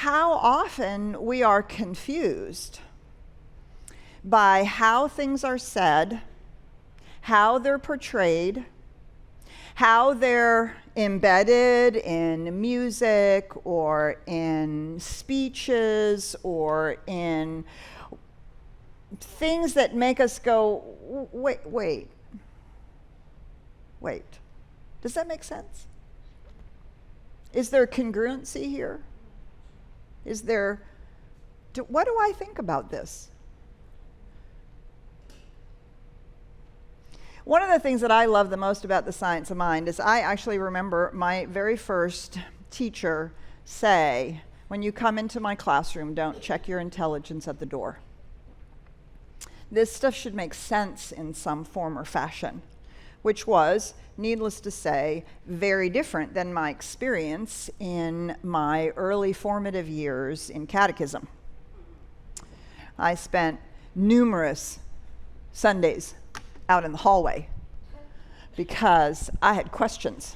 how often we are confused by how things are said, how they're portrayed, how they're embedded in music or in speeches or in things that make us go, wait. Does that make sense? Is there congruency here? What do I think about this? One of the things that I love the most about the science of mind is I actually remember my very first teacher say, when you come into my classroom, don't check your intelligence at the door. This stuff should make sense in some form or fashion, which was, needless to say, very different than my experience in my early formative years in catechism. I spent numerous Sundays out in the hallway because I had questions.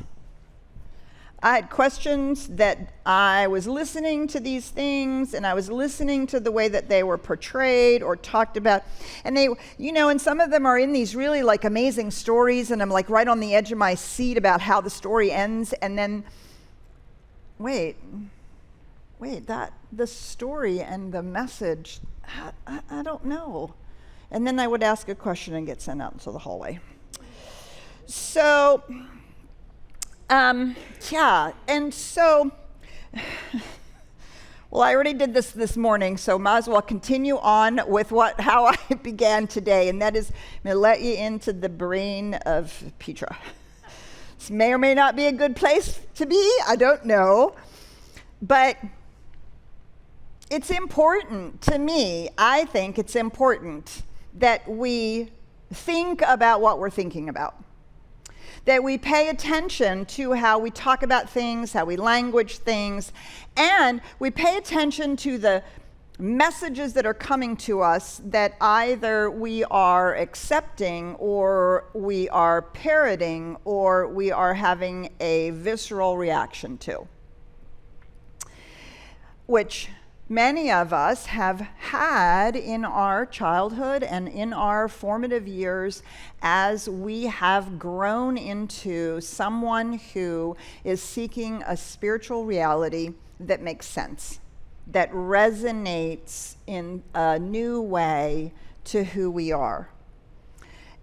I had questions that I was listening to these things and I was listening to the way that they were portrayed or talked about. And they, and some of them are in these really like amazing stories and I'm like right on the edge of my seat about how the story ends. And then, wait, the story and the message, I don't know. And then I would ask a question and get sent out into the hallway. So, and so, well, I already did this morning, so might as well continue on with how I began today, and that is, I'm going to let you into the brain of Petra. This may or may not be a good place to be, I don't know, but it's important to me, I think it's important that we think about what we're thinking about. That we pay attention to how we talk about things, how we language things, and we pay attention to the messages that are coming to us that either we are accepting or we are parroting or we are having a visceral reaction to, which many of us have had in our childhood and in our formative years as we have grown into someone who is seeking a spiritual reality that makes sense, that resonates in a new way to who we are.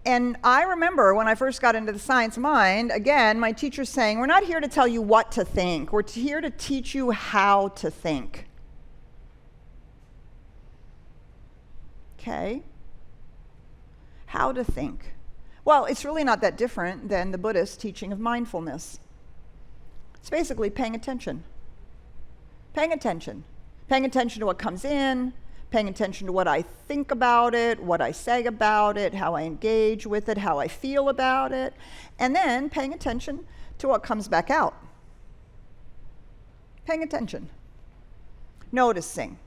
And I remember when I first got into the science of mind, again, my teacher saying, we're not here to tell you what to think, we're here to teach you how to think. Okay, how to think. Well, it's really not that different than the Buddhist teaching of mindfulness. It's basically paying attention. Paying attention. Paying attention to what comes in, paying attention to what I think about it, what I say about it, how I engage with it, how I feel about it, and then paying attention to what comes back out. Paying attention. Noticing.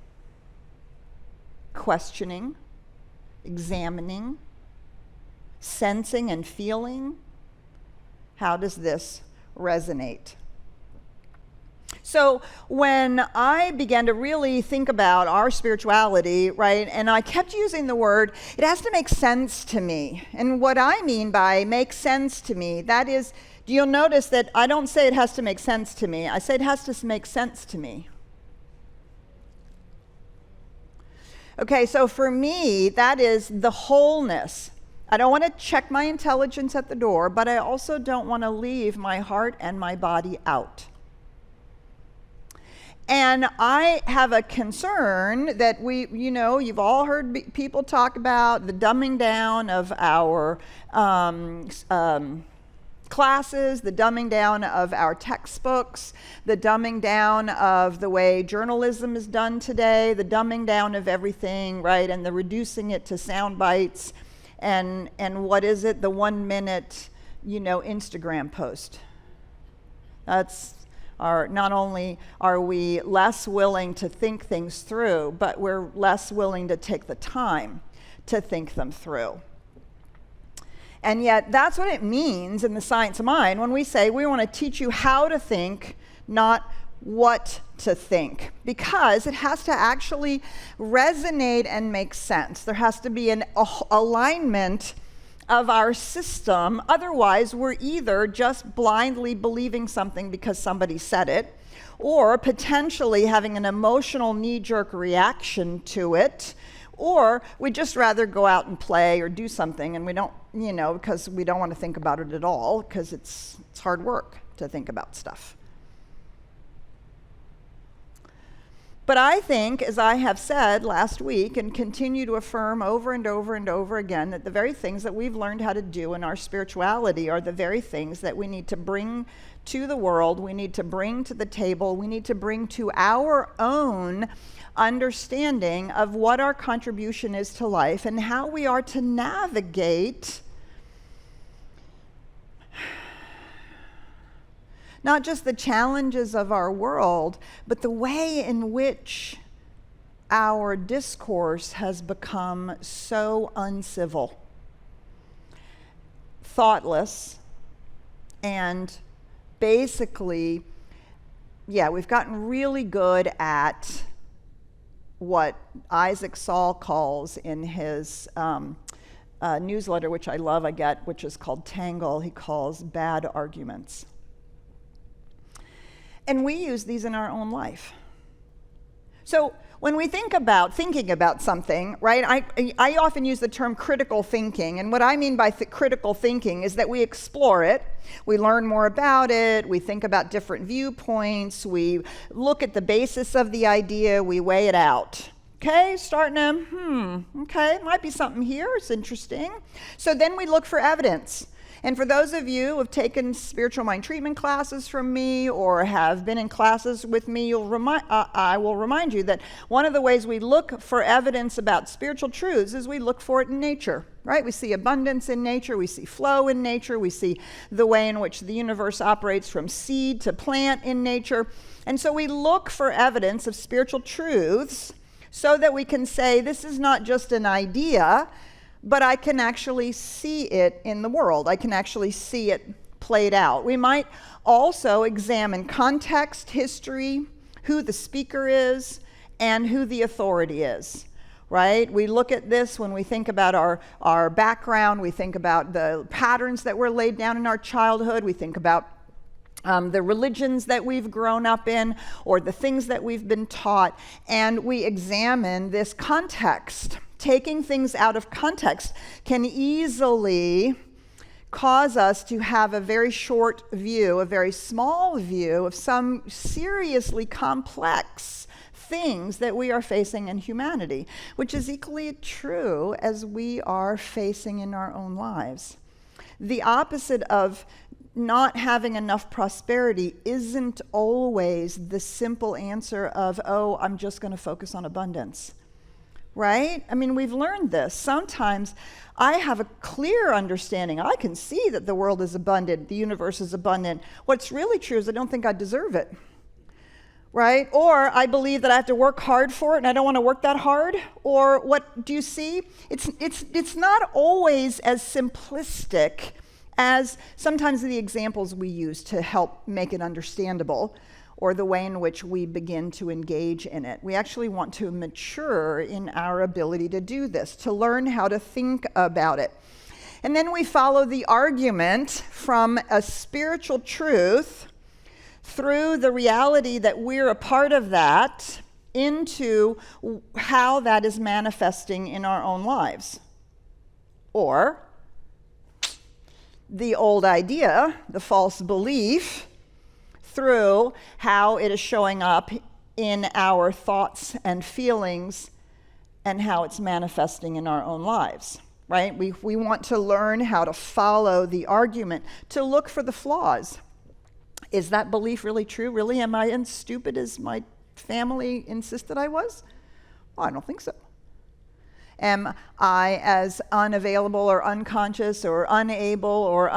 Questioning, examining, sensing and feeling. How does this resonate? So when I began to really think about our spirituality, right, and I kept using the word, it has to make sense to me. And what I mean by make sense to me, that is, you'll notice that I don't say it has to make sense to me. I say it has to make sense to me. Okay, so for me, that is the wholeness. I don't want to check my intelligence at the door, but I also don't want to leave my heart and my body out. And I have a concern that you've all heard people talk about the dumbing down of our classes, the dumbing down of our textbooks, the dumbing down of the way journalism is done today, the dumbing down of everything, right, and the reducing it to sound bites, and what is it, the 1 minute, Instagram post. That's not only are we less willing to think things through, but we're less willing to take the time to think them through. And yet, that's what it means in the science of mind when we say we want to teach you how to think, not what to think, because it has to actually resonate and make sense. There has to be an alignment of our system. Otherwise, we're either just blindly believing something because somebody said it, or potentially having an emotional knee-jerk reaction to it, or we'd just rather go out and play or do something, and we don't, because we don't want to think about it at all, because it's hard work to think about stuff. But I think, as I have said last week and continue to affirm over and over and over again, that the very things that we've learned how to do in our spirituality are the very things that we need to bring to the world, we need to bring to the table, we need to bring to our own understanding of what our contribution is to life and how we are to navigate not just the challenges of our world, but the way in which our discourse has become so uncivil, thoughtless, and basically, we've gotten really good at what Isaac Saul calls in his newsletter, which I love, which is called Tangle, he calls bad arguments. And we use these in our own life. So when we think about thinking about something, right, I often use the term critical thinking. And what I mean by critical thinking is that we explore it, we learn more about it, we think about different viewpoints, we look at the basis of the idea, we weigh it out. Okay, starting to, okay, might be something here, it's interesting. So then we look for evidence. And for those of you who have taken spiritual mind treatment classes from me or have been in classes with me, I will remind you that one of the ways we look for evidence about spiritual truths is we look for it in nature, right? We see abundance in nature, we see flow in nature, we see the way in which the universe operates from seed to plant in nature. And so we look for evidence of spiritual truths so that we can say, this is not just an idea, but I can actually see it in the world. I can actually see it played out. We might also examine context, history, who the speaker is, and who the authority is, right? We look at this when we think about our background. We think about the patterns that were laid down in our childhood. We think about the religions that we've grown up in or the things that we've been taught, and we examine this context. Taking things out of context can easily cause us to have a very short view, a very small view of some seriously complex things that we are facing in humanity, which is equally true as we are facing in our own lives. The opposite of not having enough prosperity isn't always the simple answer of, oh, I'm just going to focus on abundance. Right? I mean, we've learned this. Sometimes I have a clear understanding. I can see that the world is abundant, the universe is abundant. What's really true is I don't think I deserve it. Right? Or I believe that I have to work hard for it and I don't want to work that hard. Or what do you see? It's not always as simplistic as sometimes the examples we use to help make it understandable, or the way in which we begin to engage in it. We actually want to mature in our ability to do this, to learn how to think about it. And then we follow the argument from a spiritual truth through the reality that we're a part of that into how that is manifesting in our own lives. Or the old idea, the false belief, through how it is showing up in our thoughts and feelings and how it's manifesting in our own lives, right? We want to learn how to follow the argument, to look for the flaws. Is that belief really true? Really, am I as stupid as my family insisted I was? Well, I don't think so. Am I as unavailable or unconscious or unable or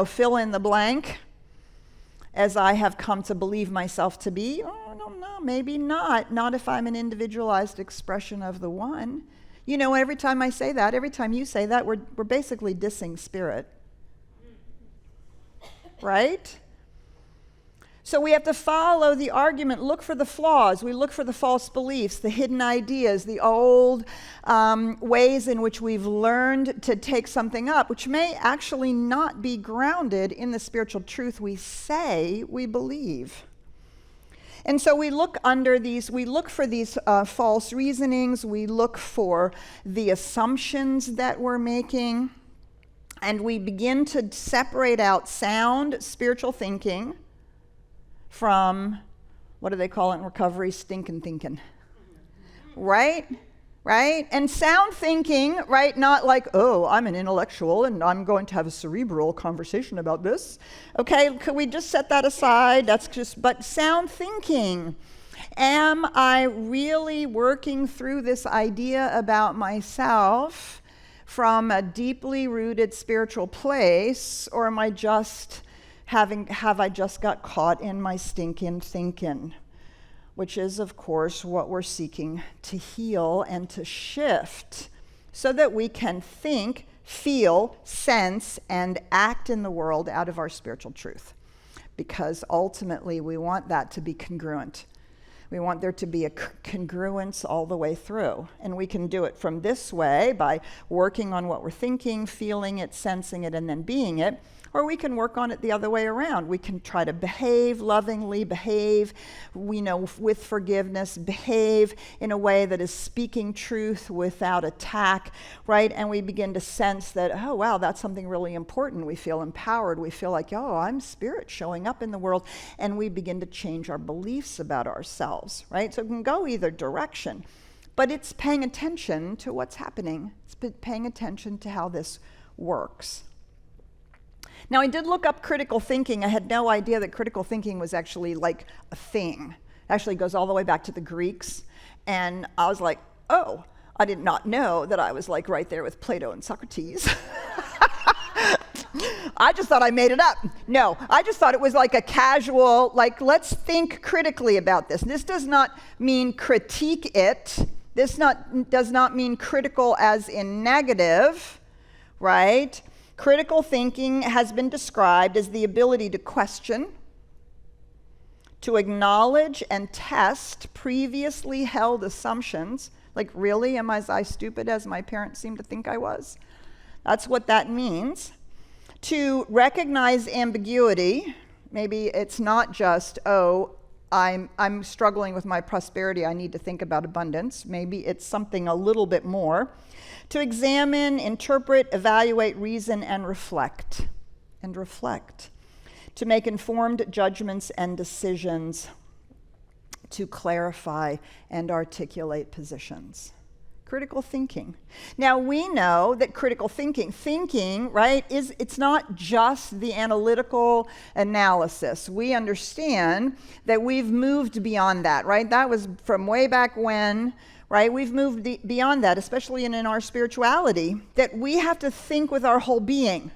fill in the blank as I have come to believe myself to be? Oh, I don't know, maybe not. Not if I'm an individualized expression of the one. Every time I say that, every time you say that, we're basically dissing spirit. Right? So we have to follow the argument, look for the flaws. We look for the false beliefs, the hidden ideas, the old ways in which we've learned to take something up, which may actually not be grounded in the spiritual truth we say we believe. And so we look for these false reasonings, we look for the assumptions that we're making, and we begin to separate out sound spiritual thinking from, what do they call it in recovery? Stinking thinking. Right? Right? And sound thinking, right? Not like, oh, I'm an intellectual and I'm going to have a cerebral conversation about this. Okay, could we just set that aside? But sound thinking. Am I really working through this idea about myself from a deeply rooted spiritual place, or am I just have I just got caught in my stinking thinking? Which is, of course, what we're seeking to heal and to shift so that we can think, feel, sense, and act in the world out of our spiritual truth. Because ultimately, we want that to be congruent. We want there to be a congruence all the way through. And we can do it from this way by working on what we're thinking, feeling it, sensing it, and then being it. Or we can work on it the other way around. We can try to behave lovingly, behave, with forgiveness, behave in a way that is speaking truth without attack, right? And we begin to sense that, oh, wow, that's something really important. We feel empowered. We feel like, oh, I'm spirit showing up in the world. And we begin to change our beliefs about ourselves, right? So it can go either direction. But it's paying attention to what's happening. It's paying attention to how this works. Now, I did look up critical thinking. I had no idea that critical thinking was actually like a thing. It actually goes all the way back to the Greeks. And I was like, oh, I did not know that I was like right there with Plato and Socrates. I just thought I made it up. No, I just thought it was like a casual, like, let's think critically about this. This does not mean critique it. This does not mean critical as in negative, right? Critical thinking has been described as the ability to question, to acknowledge and test previously held assumptions. Like, really, am I as stupid as my parents seem to think I was? That's what that means. To recognize ambiguity. Maybe it's not just, oh, I'm struggling with my prosperity, I need to think about abundance. Maybe it's something a little bit more. To examine, interpret, evaluate, reason, and reflect. To make informed judgments and decisions. To clarify and articulate positions. Critical thinking. Now, we know that critical thinking, right, it's not just the analytical analysis. We understand that we've moved beyond that, right? That was from way back when, right? We've moved beyond that, especially in our spirituality, that we have to think with our whole being,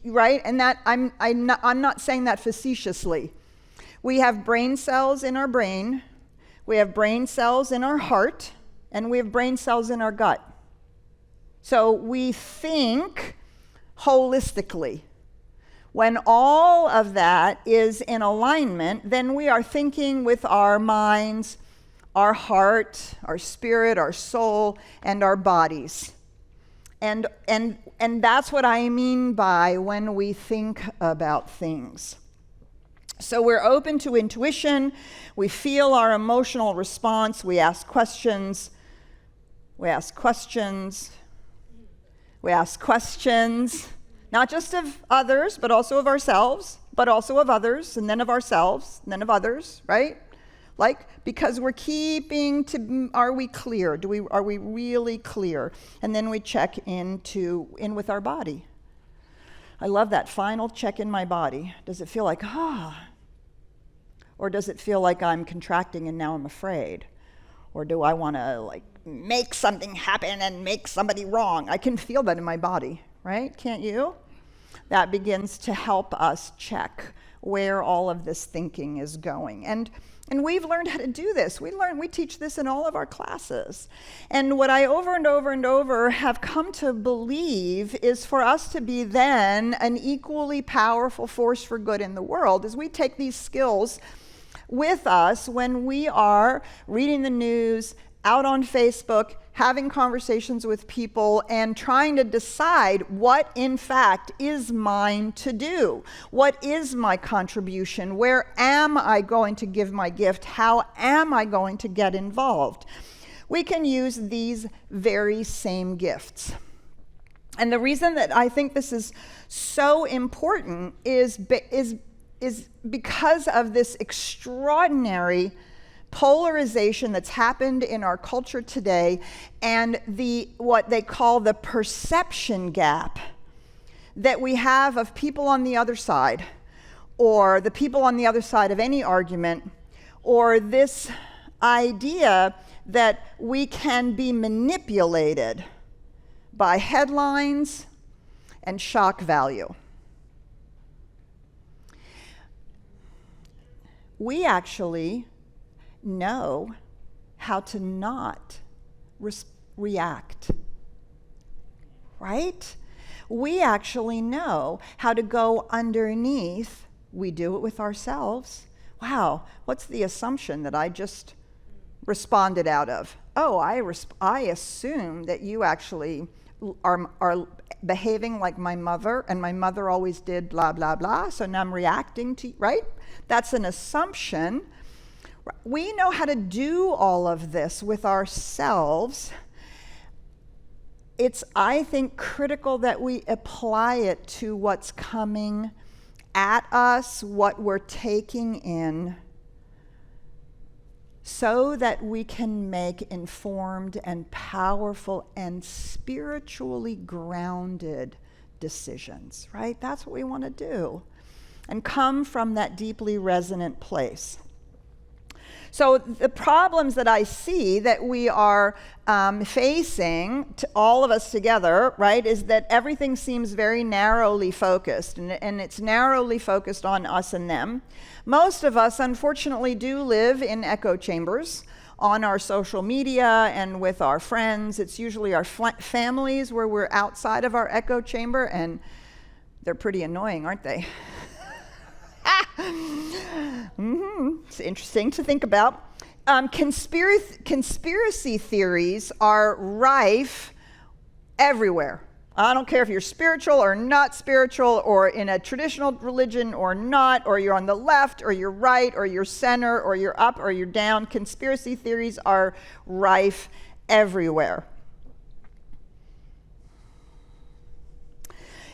right? And that I'm not saying that facetiously. We have brain cells in our brain, we have brain cells in our heart, and we have brain cells in our gut. So we think holistically. When all of that is in alignment, then we are thinking with our minds, our heart, our spirit, our soul, and our bodies. And that's what I mean by when we think about things. So we're open to intuition, we feel our emotional response, we ask questions, not just of others, but also of ourselves, but also of others, and then of ourselves, and then of others, right? Like, because we're keeping to, are we clear? Are we really clear? And then we check in with our body. I love that final check in my body. Does it feel like, or does it feel like I'm contracting and now I'm afraid? Or do I want to make something happen and make somebody wrong? I can feel that in my body, right? Can't you? That begins to help us check where all of this thinking is going. And And we've learned how to do this. We teach this in all of our classes. And what I over and over and over have come to believe is for us to be then an equally powerful force for good in the world as we take these skills with us when we are reading the news, out on Facebook, having conversations with people, and trying to decide what, in fact, is mine to do. What is my contribution? Where am I going to give my gift? How am I going to get involved? We can use these very same gifts. And the reason that I think this is so important is because of this extraordinary polarization that's happened in our culture today, and what they call the perception gap that we have of people on the other side, or the people on the other side of any argument, or this idea that we can be manipulated by headlines and shock value. We actually know how to not react, right? We actually know how to go underneath. We do it with ourselves. Wow, what's the assumption that I just responded out of? Oh, I assume that you actually are behaving like my mother, and my mother always did blah, blah, blah, so now I'm reacting to, right? That's an assumption. We know how to do all of this with ourselves. It's, I think, critical that we apply it to what's coming at us, what we're taking in, so that we can make informed and powerful and spiritually grounded decisions, right? That's what we want to do, and come from that deeply resonant place. So the problems that I see that we are facing, all of us together, right, is that everything seems very narrowly focused, and it's narrowly focused on us and them. Most of us, unfortunately, do live in echo chambers on our social media and with our friends. It's usually our families where we're outside of our echo chamber, and they're pretty annoying, aren't they? It's interesting to think about. Conspiracy theories are rife everywhere. I don't care if you're spiritual or not spiritual, or in a traditional religion or not, or you're on the left or you're right or you're center or you're up or you're down. Conspiracy theories are rife everywhere.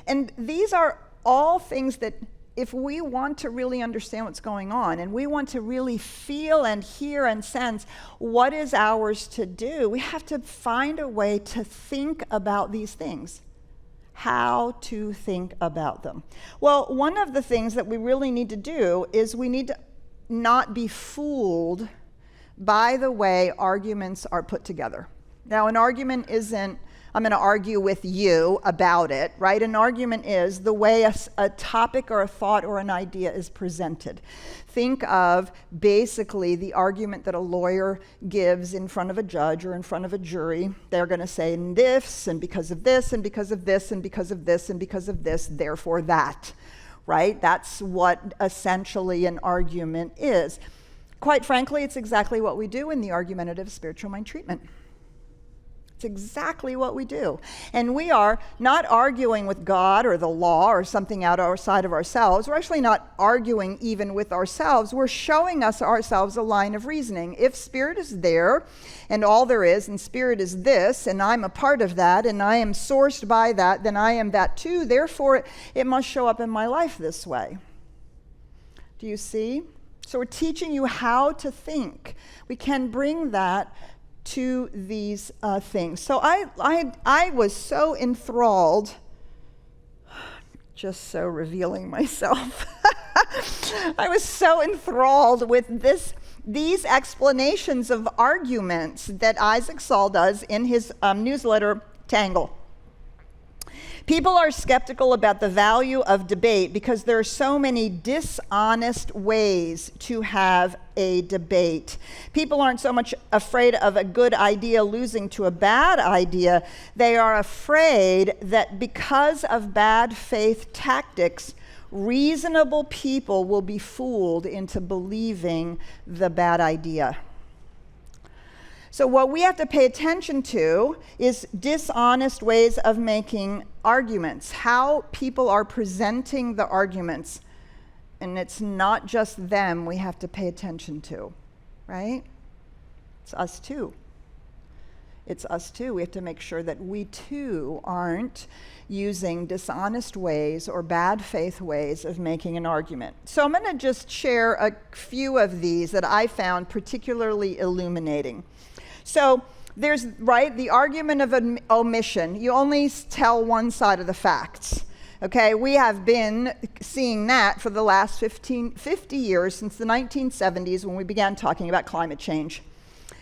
And these are all things that, if we want to really understand what's going on, and we want to really feel and hear and sense what is ours to do, we have to find a way to think about these things. How to think about them. Well, one of the things that we really need to do is we need to not be fooled by the way arguments are put together. Now, an argument isn't, I'm going to argue with you about it, right? An argument is the way a topic or a thought or an idea is presented. Think of basically the argument that a lawyer gives in front of a judge or in front of a jury. They're going to say this, and because of this, and because of this, and because of this, and because of this, therefore that, right? That's what essentially an argument is. Quite frankly, it's exactly what we do in the argumentative spiritual mind treatment. It's exactly what we do. And we are not arguing with God or the law or something outside of ourselves. We're actually not arguing even with ourselves. We're showing ourselves a line of reasoning. If spirit is there, and all there is, and spirit is this, and I'm a part of that, and I am sourced by that, then I am that too. Therefore, it must show up in my life this way. Do you see? So we're teaching you how to think. We can bring that to these things. So I was so enthralled, just so revealing myself. I was so enthralled with these explanations of arguments that Isaac Saul does in his newsletter, Tangle. People are skeptical about the value of debate because there are so many dishonest ways to have a debate. People aren't so much afraid of a good idea losing to a bad idea. They are afraid that because of bad faith tactics, reasonable people will be fooled into believing the bad idea. So what we have to pay attention to is dishonest ways of making arguments, how people are presenting the arguments. And it's not just them we have to pay attention to, right? It's us too. It's us too. We have to make sure that we too aren't using dishonest ways or bad faith ways of making an argument. So I'm going to just share a few of these that I found particularly illuminating. So there's, the argument of omission. You only tell one side of the facts. Okay, we have been seeing that for the last 50 years, since the 1970s when we began talking about climate change.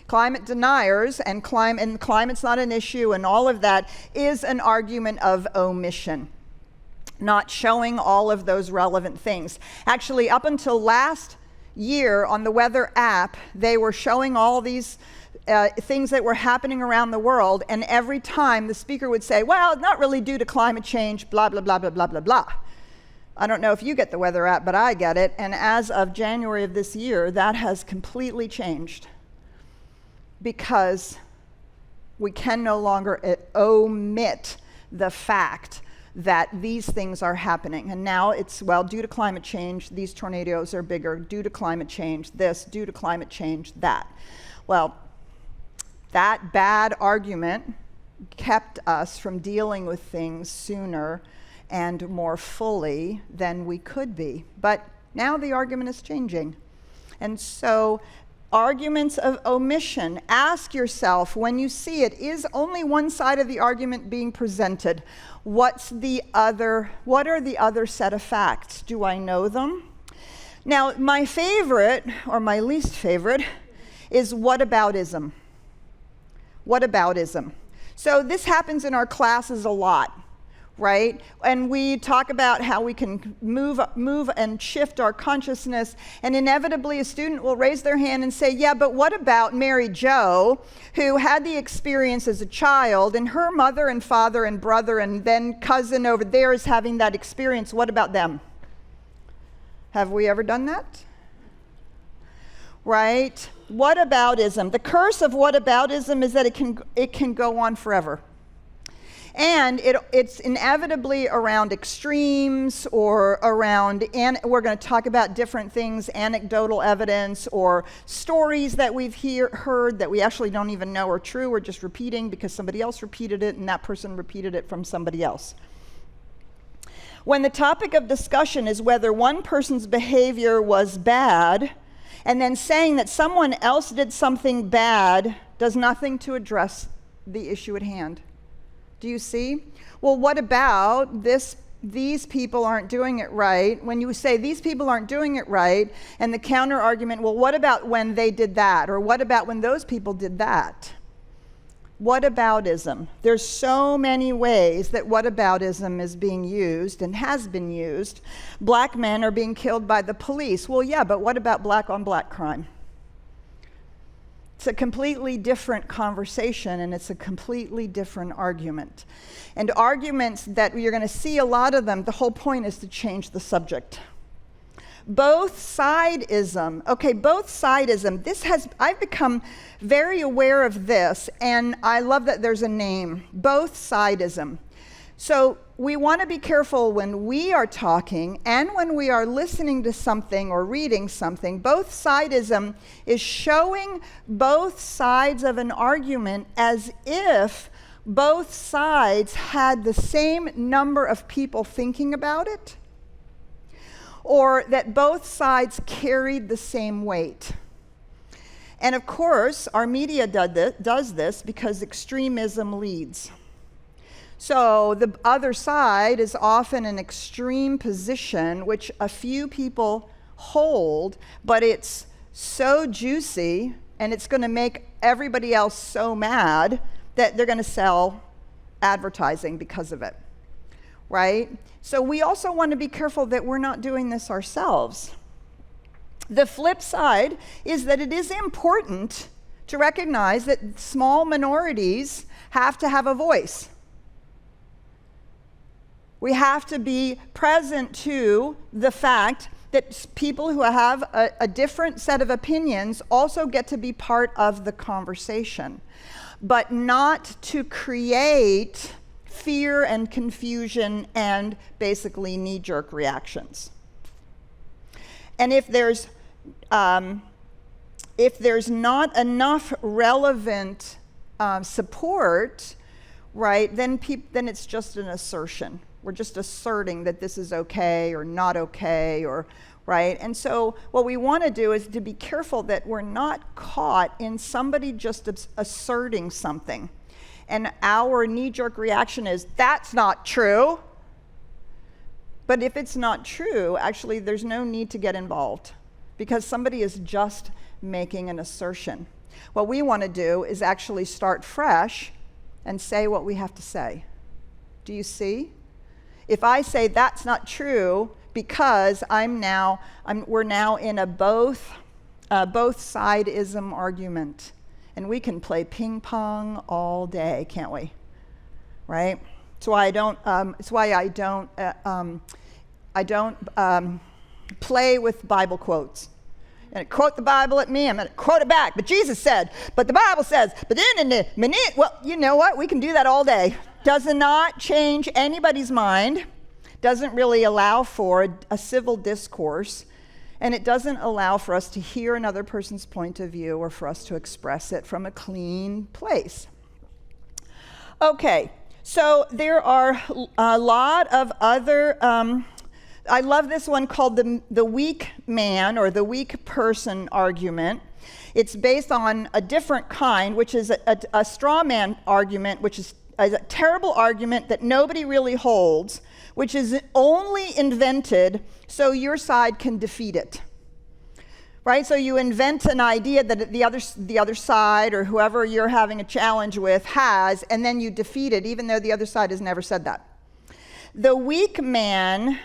Climate deniers and climate's not an issue and all of that is an argument of omission, not showing all of those relevant things. Actually, up until last year on the weather app, they were showing all these things that were happening around the world, and every time the speaker would say, well, not really due to climate change, blah, blah, blah, blah, blah, blah, blah. I don't know if you get the weather app, but I get it, and as of January of this year, that has completely changed because we can no longer omit the fact that these things are happening. And now it's, well, due to climate change, these tornadoes are bigger, due to climate change, this, due to climate change, that. Well, that bad argument kept us from dealing with things sooner and more fully than we could be. But now the argument is changing. And so arguments of omission, ask yourself when you see it, is only one side of the argument being presented? What are the other set of facts? Do I know them? Now, my favorite, or my least favorite, is whataboutism. Whataboutism. So this happens in our classes a lot, right? And we talk about how we can move and shift our consciousness, and inevitably a student will raise their hand and say, yeah, but what about Mary Jo, who had the experience as a child, and her mother and father and brother and then cousin over there is having that experience. What about them? Have we ever done that? Right? Whataboutism. The curse of whataboutism is that it can go on forever. And it's inevitably around extremes or around, and we're going to talk about different things, anecdotal evidence or stories that we've heard that we actually don't even know are true. We're just repeating because somebody else repeated it and that person repeated it from somebody else. When the topic of discussion is whether one person's behavior was bad, and then saying that someone else did something bad does nothing to address the issue at hand. Do you see? Well, what about this? These people aren't doing it right. When you say these people aren't doing it right, and the counter argument, well, what about when they did that? Or what about when those people did that? Whataboutism. There's so many ways that whataboutism is being used and has been used. Black men are being killed by the police. Well, yeah, but what about black on black crime? It's a completely different conversation, and it's a completely different argument. And arguments that you're going to see a lot of them, the whole point is to change the subject. Both sideism. Okay, both sideism. I've become very aware of this, and I love that there's a name. Both sideism. So we want to be careful when we are talking and when we are listening to something or reading something. Both sideism is showing both sides of an argument as if both sides had the same number of people thinking about it, or that both sides carried the same weight. And of course, our media does this because extremism leads. So the other side is often an extreme position which a few people hold, but it's so juicy and it's going to make everybody else so mad that they're going to sell advertising because of it. right? So we also want to be careful that we're not doing this ourselves. The flip side is that it is important to recognize that small minorities have to have a voice. We have to be present to the fact that people who have a different set of opinions also get to be part of the conversation, but not to create fear and confusion and basically knee-jerk reactions. And if there's not enough relevant support, right, then it's just an assertion. We're just asserting that this is okay or not okay, or right? And so what we want to do is to be careful that we're not caught in somebody just asserting something. And our knee-jerk reaction is, that's not true. But if it's not true, actually there's no need to get involved because somebody is just making an assertion. What we want to do is actually start fresh and say what we have to say. Do you see? If I say that's not true because we're now in a both side-ism argument, and we can play ping pong all day, can't we? Right? It's why I don't play with Bible quotes. And quote the Bible at me, I'm going to quote it back. But Jesus said, but the Bible says, but then in the minute, well, you know what? We can do that all day. Does not change anybody's mind, doesn't really allow for a civil discourse, and it doesn't allow for us to hear another person's point of view or for us to express it from a clean place. Okay, so there are a lot of other, I love this one called the weak man or the weak person argument. It's based on a different kind, which is a straw man argument, which is a terrible argument that nobody really holds, which is only invented so your side can defeat it. Right? So you invent an idea that the other side or whoever you're having a challenge with has, and then you defeat it, even though the other side has never said that. The weak man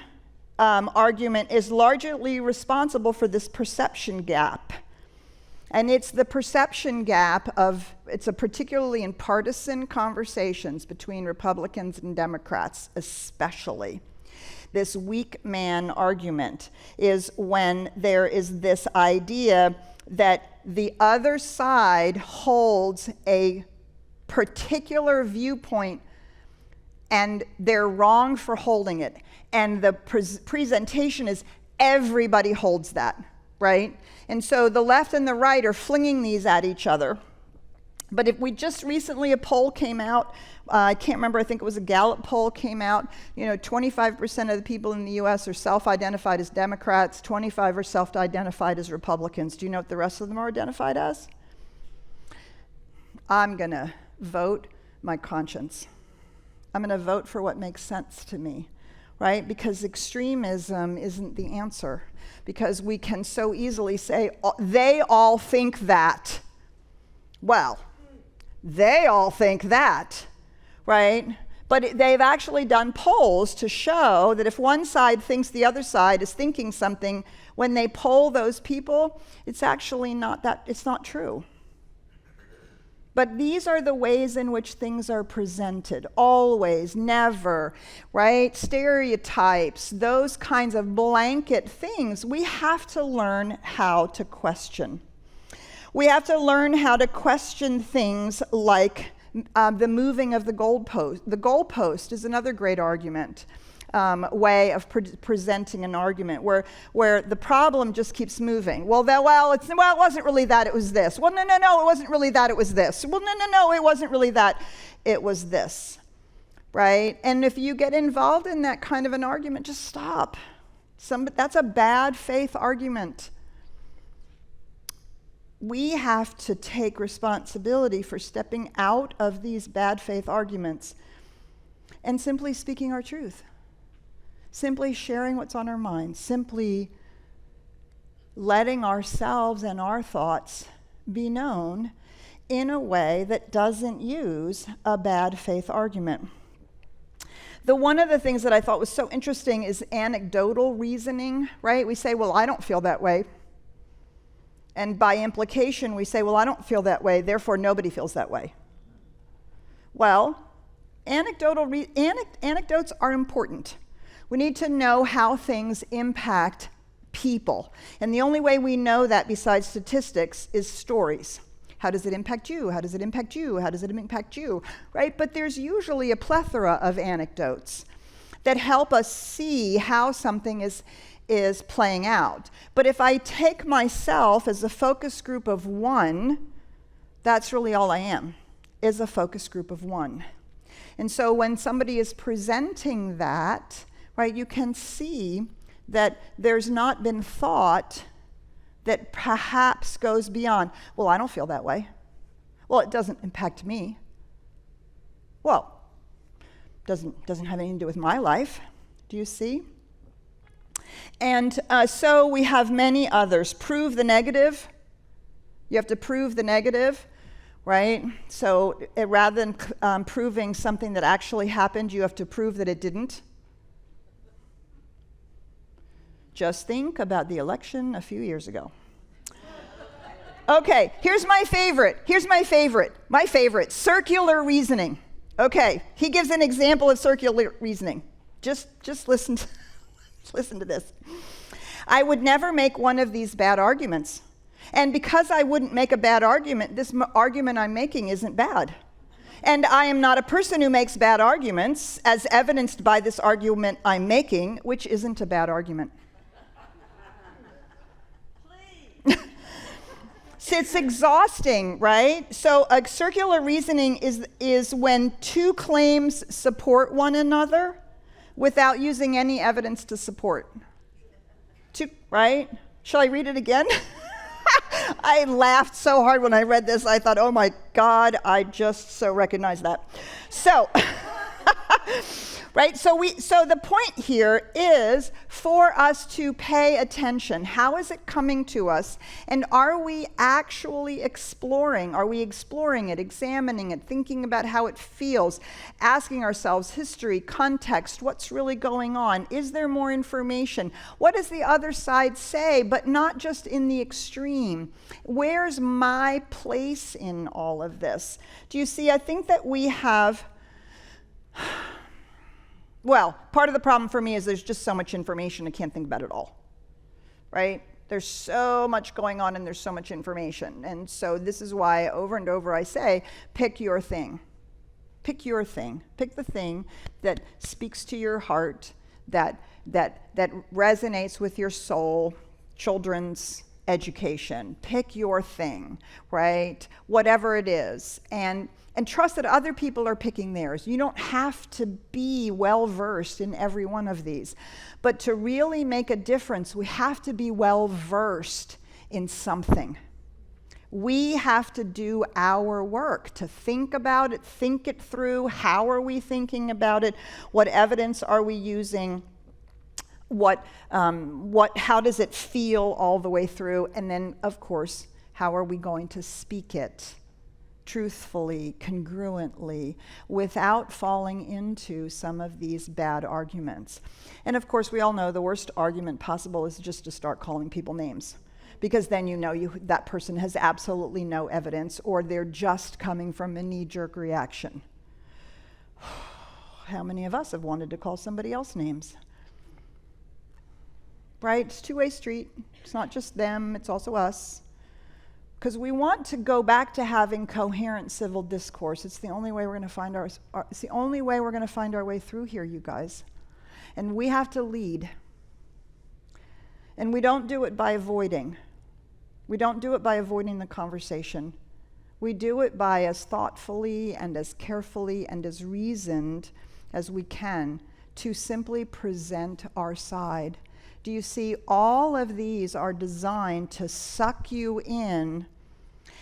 argument is largely responsible for this perception gap. And it's the perception gap it's particularly in partisan conversations between Republicans and Democrats, especially. This weak man argument is when there is this idea that the other side holds a particular viewpoint and they're wrong for holding it. And the presentation is everybody holds that, right? And so the left and the right are flinging these at each other. But if we just recently, a poll came out, I can't remember, I think it was a Gallup poll came out, 25% of the people in the US are self-identified as Democrats, 25% are self-identified as Republicans. Do you know what the rest of them are identified as? I'm going to vote my conscience. I'm going to vote for what makes sense to me, right? Because extremism isn't the answer. Because we can so easily say, they all think that. Well, they all think that, right? But they've actually done polls to show that if one side thinks the other side is thinking something, when they poll those people, it's actually it's not true. But these are the ways in which things are presented. Always, never, right? Stereotypes, those kinds of blanket things. We have to learn how to question. We have to learn how to question things like the moving of the goalpost. The goalpost is another great argument. Way of presenting an argument where the problem just keeps moving. It wasn't really that, it was this. Well, no, it wasn't really that, it was this. Well, no, it wasn't really that, it was this. Right? And if you get involved in that kind of an argument, just stop. That's a bad faith argument. We have to take responsibility for stepping out of these bad faith arguments and simply speaking our truth. Simply sharing what's on our minds, simply letting ourselves and our thoughts be known in a way that doesn't use a bad faith argument. One of the things that I thought was so interesting is anecdotal reasoning, right? We say, well, I don't feel that way. And by implication, we say, well, I don't feel that way, therefore nobody feels that way. Well, anecdotes are important. We need to know how things impact people. And the only way we know that besides statistics is stories. How does it impact you? How does it impact you? How does it impact you? Right? But there's usually a plethora of anecdotes that help us see how something is playing out. But if I take myself as a focus group of one, that's really all I am, is a focus group of one. And so when somebody is presenting that, right, you can see that there's not been thought that perhaps goes beyond, well, I don't feel that way. Well, it doesn't impact me. Well, doesn't have anything to do with my life. Do you see? And so we have many others. Prove the negative. You have to prove the negative, right? So rather than proving something that actually happened, you have to prove that it didn't. Just think about the election a few years ago. Okay, here's my favorite. My favorite, circular reasoning. Okay, he gives an example of circular reasoning. Just listen to, listen to this. I would never make one of these bad arguments. And because I wouldn't make a bad argument, this argument I'm making isn't bad. And I am not a person who makes bad arguments, as evidenced by this argument I'm making, which isn't a bad argument. It's exhausting, right? So a circular reasoning is when two claims support one another without using any evidence to support. Right? Shall I read it again? I laughed so hard when I read this. I thought, oh my God, I just so recognize that. So, right? So the point here is for us to pay attention. How is it coming to us? And are we actually exploring? Are we exploring it, examining it, thinking about how it feels, asking ourselves history, context, what's really going on? Is there more information? What does the other side say, but not just in the extreme? Where's my place in all of this? Do you see? I think that we have... Well, part of the problem for me is there's just so much information, I can't think about it all, right? There's so much going on and there's so much information. And so this is why over and over I say, pick your thing. Pick your thing. Pick the thing that speaks to your heart, that resonates with your soul, children's education. Pick your thing, right? Whatever it is. And trust that other people are picking theirs. You don't have to be well-versed in every one of these. But to really make a difference, we have to be well-versed in something. We have to do our work to think about it, think it through. How are we thinking about it? What evidence are we using? How does it feel all the way through? And then, of course, how are we going to speak it? Truthfully, congruently, without falling into some of these bad arguments. And of course, we all know the worst argument possible is just to start calling people names, because then you know that person has absolutely no evidence, or they're just coming from a knee-jerk reaction. How many of us have wanted to call somebody else names? Right? It's a two-way street. It's not just them, it's also us. Because we want to go back to having coherent civil discourse. It's the only way we're going to find it's the only way we're going to find our way through here, you guys. And we have to lead. And we don't do it by avoiding. We don't do it by avoiding the conversation. We do it by as thoughtfully and as carefully and as reasoned as we can to simply present our side. Do you see, all of these are designed to suck you in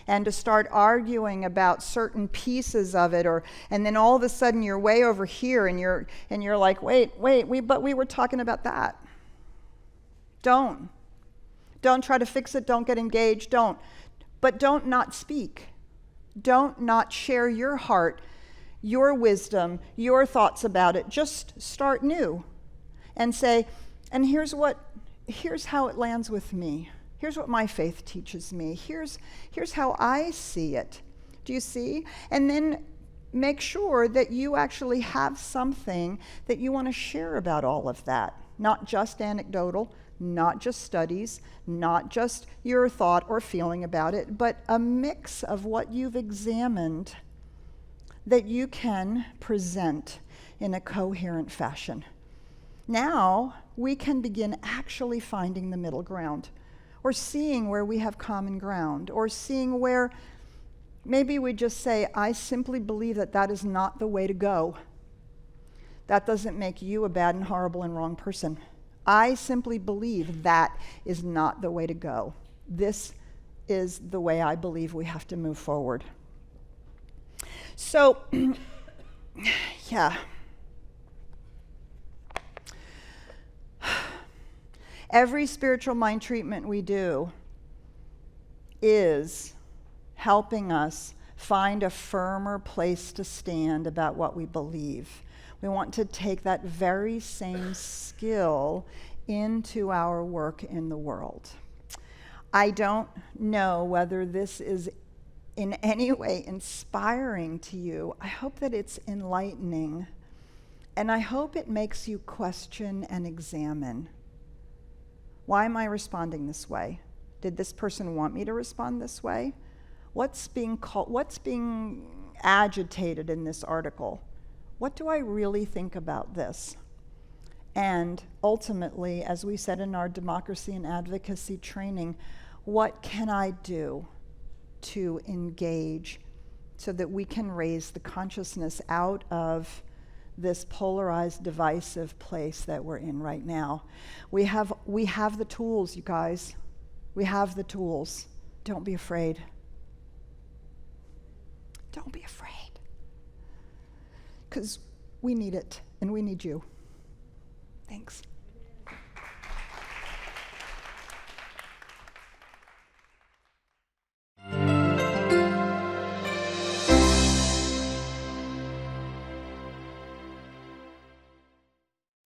and to start arguing about certain pieces of it, and then all of a sudden you're way over here and you're like, wait, but we were talking about that. Don't try to fix it, don't get engaged, but don't not speak. Don't not share your heart. your wisdom, your thoughts about it. Just start new and say, and here's how it lands with me. Here's what my faith teaches me. Here's how I see it. Do you see? And then make sure that you actually have something that you want to share about all of that. Not just anecdotal, not just studies, not just your thought or feeling about it, but a mix of what you've examined that you can present in a coherent fashion. Now we can begin actually finding the middle ground, or seeing where we have common ground, or seeing where maybe we just say, I simply believe that that is not the way to go. That doesn't make you a bad and horrible and wrong person. I simply believe that is not the way to go. This is the way I believe we have to move forward. So, yeah. Every spiritual mind treatment we do is helping us find a firmer place to stand about what we believe. We want to take that very same skill into our work in the world. I don't know whether this is in any way inspiring to you. I hope that it's enlightening, and I hope it makes you question and examine. Why am I responding this way? Did this person want me to respond this way? What's being agitated in this article? What do I really think about this? And ultimately, as we said in our democracy and advocacy training, what can I do to engage so that we can raise the consciousness out of this polarized, divisive place that we're in right now? We have the tools, you guys. We have the tools. Don't be afraid. Don't be afraid. Because we need it, and we need you. Thanks.